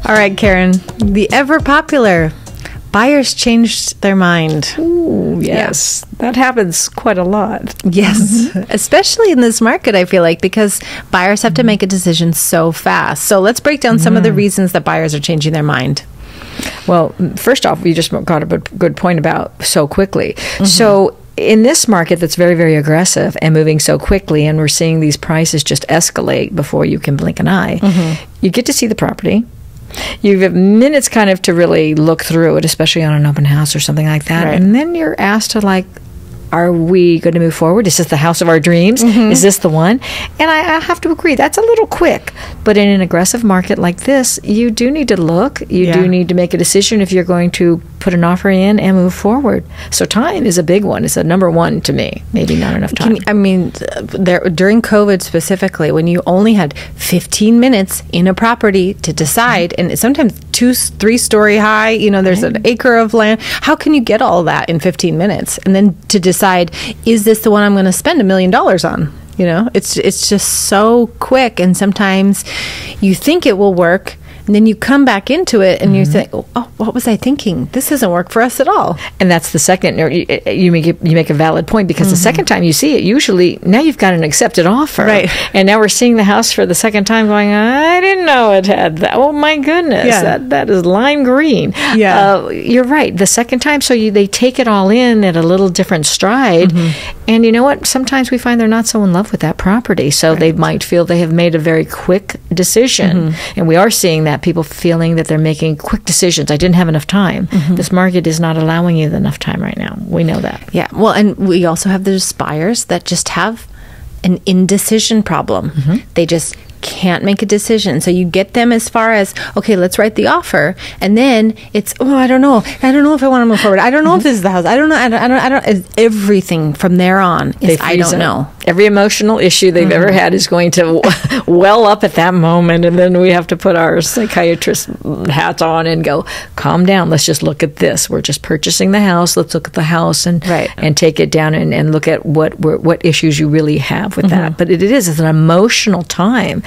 All right, Karen, the ever popular buyers changed their mind. Ooh, yes. Yeah. That happens quite a lot. Yes, especially in this market, I feel like, because buyers have to make a decision so fast. So let's break down some of the reasons that buyers are changing their mind. Well, first off, you just got a good point about so quickly. So in this market that's very, very aggressive and moving so quickly, and we're seeing these prices just escalate before you can blink an eye, you get to see the property. You have minutes kind of to really look through it, especially on an open house or something like that. Right. And then you're asked to, like, are we going to move forward? Is this the house of our dreams? Is this the one? And I have to agree, that's a little quick. But in an aggressive market like this, you do need to look. You do need to make a decision if you're going to put an offer in and move forward. So time is a big one. It's a number one to me. Maybe not enough time. During COVID specifically, when you only had 15 minutes in a property to decide, and sometimes 2-3 story high, there's an acre of land. How can you get all that in 15 minutes? And then to decide, is this the one I'm going to spend $1 million on? It's just so quick, and sometimes you think it will work, and then you come back into it and you think, oh, what was I thinking? This doesn't work for us at all. And that's the second, you make a valid point, because the second time you see it, usually now you've got an accepted offer. Right. And now we're seeing the house for the second time going, I didn't know it had that. Oh my goodness, that is lime green. Yeah. You're right. The second time, so they take it all in at a little different stride. And you know what? Sometimes we find they're not so in love with that property. So they might feel they have made a very quick decision. And we are seeing that, people feeling that they're making quick decisions. I didn't have enough time. This market is not allowing you enough time right now. We know that. Yeah. Well, and we also have those buyers that just have an indecision problem. They just can't make a decision. So you get them as far as, okay, let's write the offer, and then it's, I don't know if I want to move forward. I don't know if this is the house. I don't know. Everything from there on is I don't know. Every emotional issue they've ever had is going to well up at that moment, and then we have to put our psychiatrist hats on and go, calm down. Let's just look at this. We're just purchasing the house. Let's look at the house and take it down and look at what issues you really have with that. But it's an emotional time.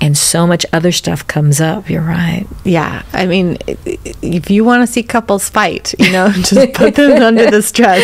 And so much other stuff comes up. You're right. Yeah. I mean, if you want to see couples fight, just put them under the stress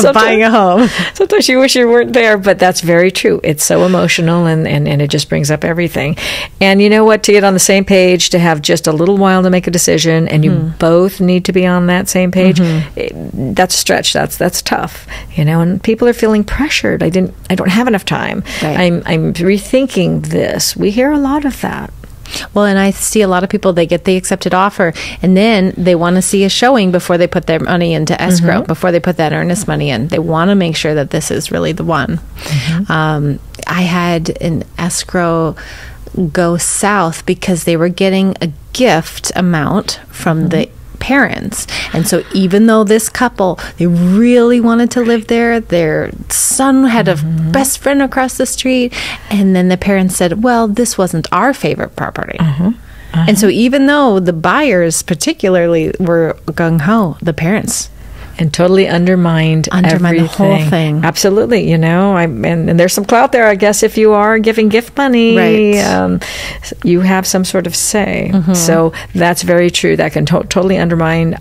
of buying a home. Sometimes you wish you weren't there, but that's very true. It's so emotional, and it just brings up everything. And you know what? To get on the same page, to have just a little while to make a decision, and you both need to be on that same page, that's a stretch. That's tough. And people are feeling pressured. I don't have enough time. Right. I'm rethinking this. We hear a lot of that. Well, and I see a lot of people, they get the accepted offer, and then they want to see a showing before they put their money into escrow, before they put that earnest money in. They want to make sure that this is really the one. I had an escrow go south because they were getting a gift amount from the parents, and so even though this couple, they really wanted to live there, their son had a best friend across the street, and then the parents said, well, this wasn't our favorite property. And so even though the buyers particularly were gung-ho, the parents and totally undermined the whole thing. Absolutely, and there's some clout there, I guess, if you are giving gift money, you have some sort of say. So that's very true. That can totally undermine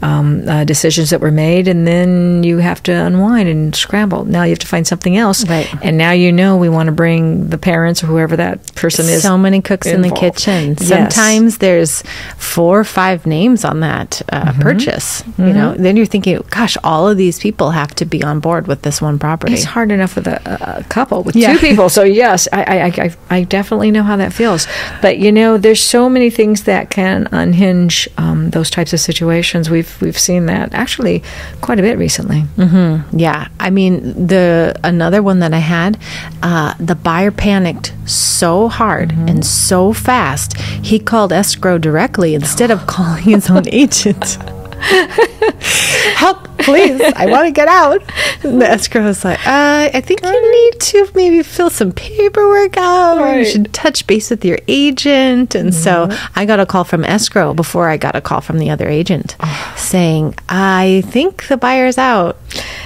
decisions that were made, and then you have to unwind and scramble. Now you have to find something else, and now we want to bring the parents or whoever that person is. So many cooks involved in the kitchen. Sometimes there's 4 or 5 names on that purchase. Then you're thinking, gosh, all of these people have to be on board with this one property. It's hard enough with a couple, with 2 people. So yes, I definitely know how that feels. But there's so many things that can unhinge those types of situations. We've seen that actually quite a bit recently. Yeah, I mean, another one that I had, the buyer panicked so hard and so fast, he called escrow directly instead of calling his own agent. Help, please, I want to get out. And the escrow was like, I think you need to maybe fill some paperwork out, or you should touch base with your agent. And so I got a call from escrow before I got a call from the other agent saying, I think the buyer's out.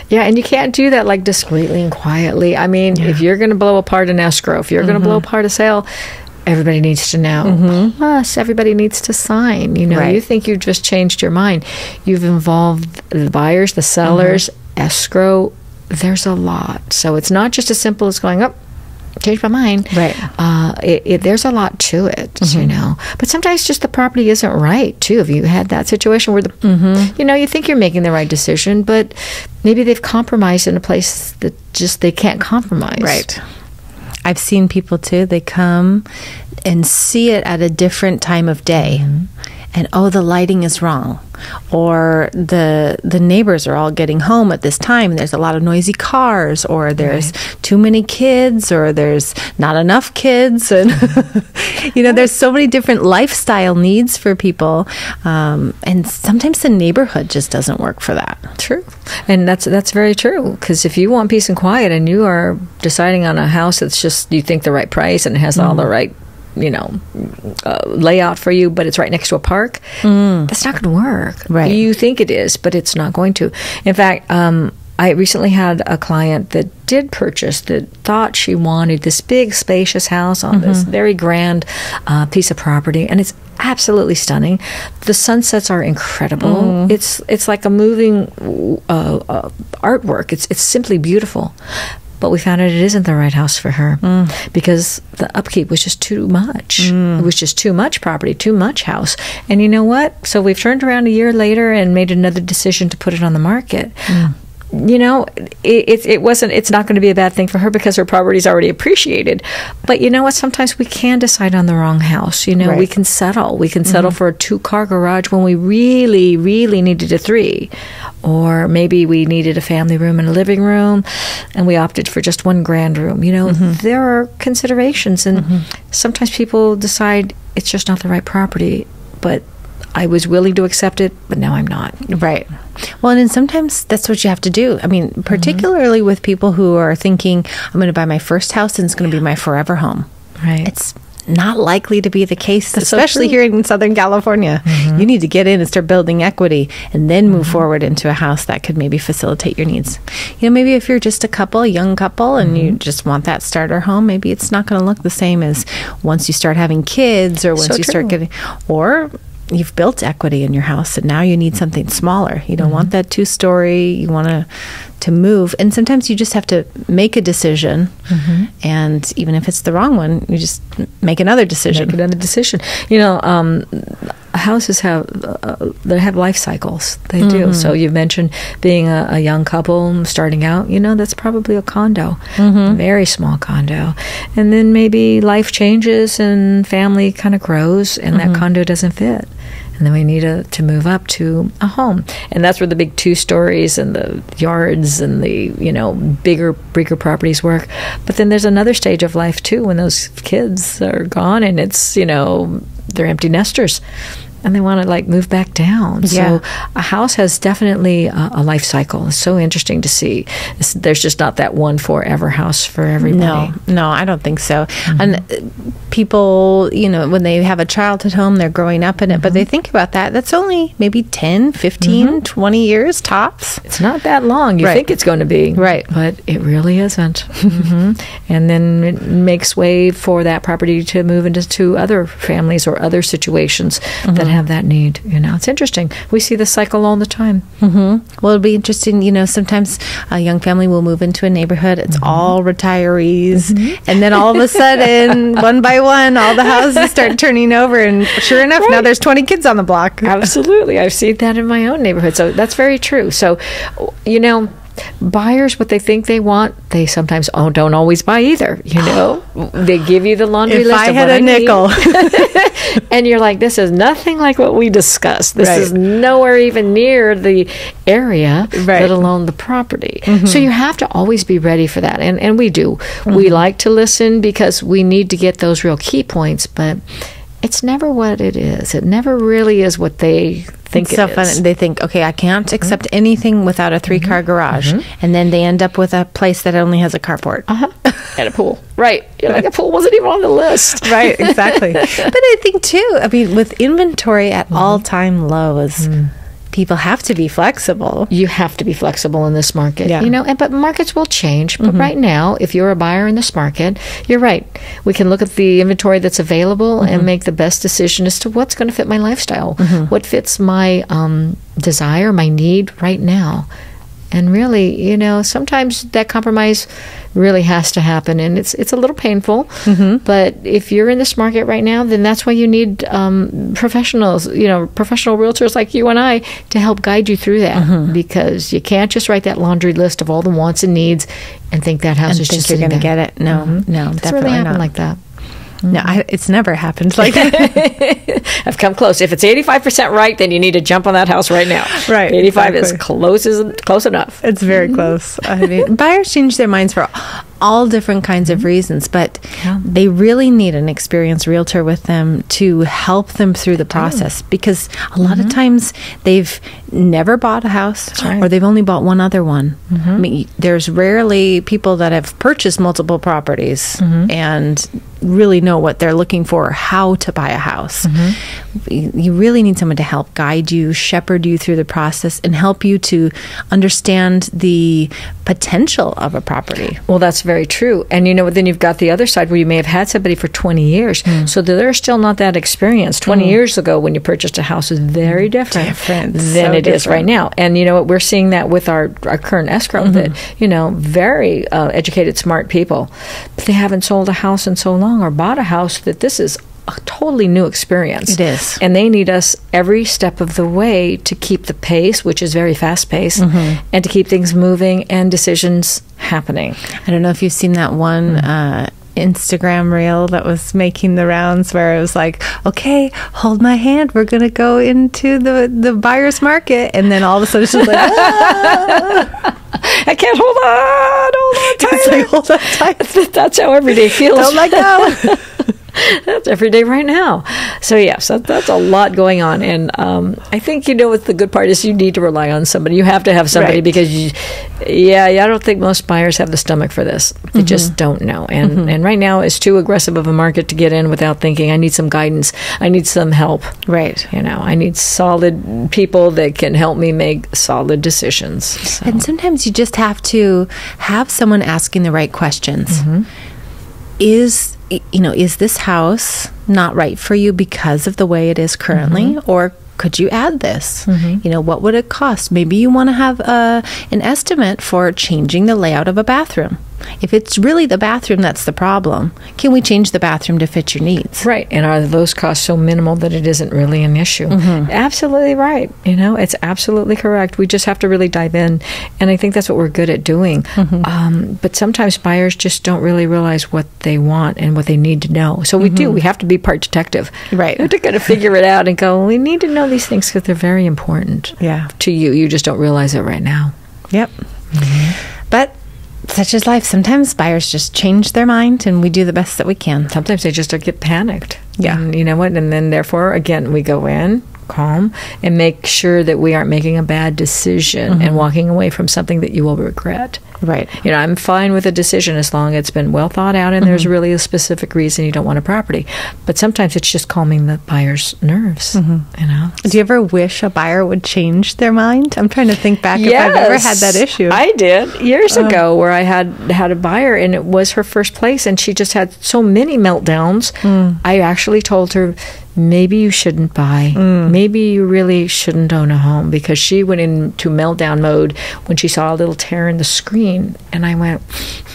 Yeah, and you can't do that like discreetly and quietly. I mean, if you're going to blow apart an escrow, if you're going to blow apart a sale, everybody needs to know. Plus, everybody needs to sign. You know, Right. you think you've just changed your mind. You've involved the buyers, the sellers, escrow. There's a lot. So it's not just as simple as going, oh, changed my mind. Right. There's a lot to it, you know. But sometimes just the property isn't right, too. Have you had that situation where, you know, you think you're making the right decision, but maybe they've compromised in a place that just they can't compromise. Right. I've seen people too, they come and see it at a different time of day. And the lighting is wrong, or the neighbors are all getting home at this time and there's a lot of noisy cars, or there's too many kids, or there's not enough kids, and you know, there's so many different lifestyle needs for people, and sometimes the neighborhood just doesn't work for that. True. And that's very true, because if you want peace and quiet and you are deciding on a house that's just you think the right price and has all the right, you know, layout for you, but it's right next to a park, that's not going to work. Right. You think it is, but it's not going to. In fact, I recently had a client that did purchase, that thought she wanted this big, spacious house on this very grand piece of property, and it's absolutely stunning. The sunsets are incredible. It's like a moving artwork. It's simply beautiful. But we found out it isn't the right house for her because the upkeep was just too much. It was just too much property, too much house. And you know what? So we've turned around a year later and made another decision to put it on the market. You know, it's not going to be a bad thing for her because her property's already appreciated. But you know what? Sometimes we can decide on the wrong house. You know, we can settle. We can settle for a 2-car garage when we really, really needed a 3. Or maybe we needed a family room and a living room, and we opted for just 1 grand room. You know, there are considerations, and sometimes people decide it's just not the right property, but I was willing to accept it, but now I'm not. Right. Well, and sometimes that's what you have to do. I mean, particularly with people who are thinking, I'm going to buy my first house and it's going to be my forever home. Right. It's not likely to be the case, That's especially so true. here in Southern California. You need to get in and start building equity and then move forward into a house that could maybe facilitate your needs. You know, maybe if you're just a young couple, and you just want that starter home, maybe it's not going to look the same as once you start having kids, or once you start getting, or you've built equity in your house and now you need something smaller. You don't want that 2-story. You want to move. And sometimes you just have to make a decision. And even if it's the wrong one, you just make another decision. You know, houses have life cycles. They do. So you mentioned being a young couple starting out. You know, that's probably a condo, a very small condo, and then maybe life changes and family kind of grows, and that condo doesn't fit. And then we need to move up to a home. And that's where the big 2 stories and the yards and the, you know, bigger properties work. But then there's another stage of life, too, when those kids are gone and it's, you know, they're empty nesters. And they want to like move back down. So a house has definitely a life cycle. It's so interesting to see. There's just not that one forever house for everybody. No, I don't think so. And people, you know, when they have a child at home, they're growing up in it, but they think about that. That's only maybe 10, 15, 20 years tops. It's not that long. You think it's going to be. Right. But it really isn't. And then it makes way for that property to move into other families or other situations that have that need. You know, it's interesting. We see this cycle all the time. Well, it'll be interesting. You know, sometimes a young family will move into a neighborhood. It's all retirees, and then all of a sudden, one by one, all the houses start turning over, and sure enough, now there's 20 kids on the block. Absolutely, I've seen that in my own neighborhood. So that's very true. So, you know, buyers, what they think they want, they sometimes don't always buy either. You know, they give you the laundry list. If I of had what a nickel, and you're like, this is nothing like what we discussed. This is nowhere even near the area, let alone the property. So you have to always be ready for that, and we do. We like to listen because we need to get those real key points, but it's never what it is. It never really is what they think it's so fun. They think, okay, I can't accept anything without a 3-car garage. And then they end up with a place that only has a carport. And a pool. Right. You're like, a pool wasn't even on the list. Right, exactly. But I think, too, I mean, with inventory at all-time lows, people have to be flexible. You have to be flexible in this market, Yeah. but markets will change. But right now, if you're a buyer in this market, you're right. We can look at the inventory that's available and make the best decision as to what's going to fit my lifestyle, what fits my desire, my need right now. And really, sometimes that compromise really has to happen, and it's a little painful. But if you're in this market right now, then that's why you need professionals, professional realtors like you and I to help guide you through that, because you can't just write that laundry list of all the wants and needs and think that house is just you're going to get it. No, no, it doesn't definitely really happen not. like that. No, it's never happened like that. I've come close. If it's 85% right, then you need to jump on that house right now. Right, 85 exactly. is close enough. It's very close. I mean, buyers change their minds for all different kinds of reasons, but they really need an experienced realtor with them to help them through the process, because a lot of times they've never bought a house, or they've only bought one other one. I mean, there's rarely people that have purchased multiple properties and really know what they're looking for, or how to buy a house. You really need someone to help guide you, shepherd you through the process, and help you to understand the potential of a property. Well, that's very true. And then you've got the other side where you may have had somebody for 20 years, so they're still not that experienced. 20 years ago when you purchased a house is very different than it is right now. And you know what, we're seeing that with our current escrow, that very educated, smart people, but they haven't sold a house in so long or bought a house, that this is a totally new experience. It is. And they need us every step of the way to keep the pace, which is very fast paced, and to keep things moving and decisions happening. I don't know if you've seen that one Instagram reel that was making the rounds, where it was like, okay, hold my hand, we're going to go into the buyer's market. And then all of a sudden she's like, I can't hold on tight. It's like, hold on tight. That's how every day feels. Don't let go. That's every day right now. So yes, that's a lot going on. And I think, what the good part is, you need to rely on somebody. You have to have somebody, because I don't think most buyers have the stomach for this. They just don't know. And right now it's too aggressive of a market to get in without thinking, I need some guidance. I need some help. Right. I need solid people that can help me make solid decisions. So. And sometimes you just have to have someone asking the right questions. Is this house not right for you because of the way it is currently? Or could you add this? What would it cost? Maybe you want to have an estimate for changing the layout of a bathroom. If it's really the bathroom that's the problem, can we change the bathroom to fit your needs? Right. And are those costs so minimal that it isn't really an issue? Absolutely right. It's absolutely correct. We just have to really dive in. And I think that's what we're good at doing. But sometimes buyers just don't really realize what they want and what they need to know. So we do. We have to be part detective. Right. We have to kind of figure it out and go, well, we need to know these things because they're very important to you. You just don't realize it right now. Yep. But such is life. Sometimes buyers just change their mind, and we do the best that we can. Sometimes they just get panicked. Yeah. And you know what? And then, therefore, again, we go in, calm, and make sure that we aren't making a bad decision and walking away from something that you will regret. Right. I'm fine with a decision as long as it's been well thought out and there's really a specific reason you don't want a property. But sometimes it's just calming the buyer's nerves. Do you ever wish a buyer would change their mind? I'm trying to think back if I've ever had that issue. I did years ago, where I had a buyer, and it was her first place, and she just had so many meltdowns. I actually told her, maybe you shouldn't buy. Maybe you really shouldn't own a home, because she went into meltdown mode when she saw a little tear in the screen. And I went,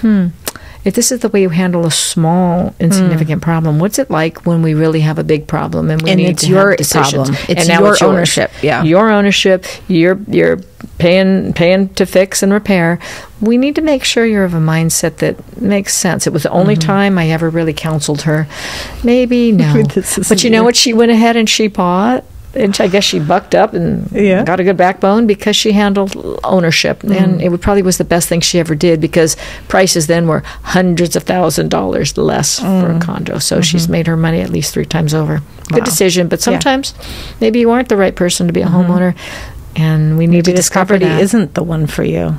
if this is the way you handle a small, insignificant problem, what's it like when we really have a big problem and we need to have decisions? Problem. It's and now your it's ownership. Yeah. Your ownership. You're paying to fix and repair. We need to make sure you're of a mindset that makes sense. It was the only time I ever really counseled her. Maybe no. But you know what? She went ahead and she bought. And I guess she bucked up and got a good backbone because she handled ownership. And it probably was the best thing she ever did, because prices then were hundreds of $1,000s less for a condo. So she's made her money at least 3 times over. Good decision. But sometimes maybe you aren't the right person to be a homeowner. And we need to discover that isn't the one for you.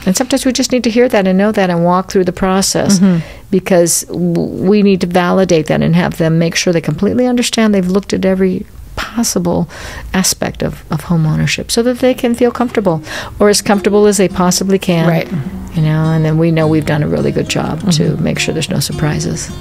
And sometimes we just need to hear that and know that and walk through the process, because we need to validate that and have them make sure they completely understand they've looked at every possible aspect of home ownership so that they can feel comfortable, or as comfortable as they possibly can. Right. And then we know we've done a really good job to make sure there's no surprises.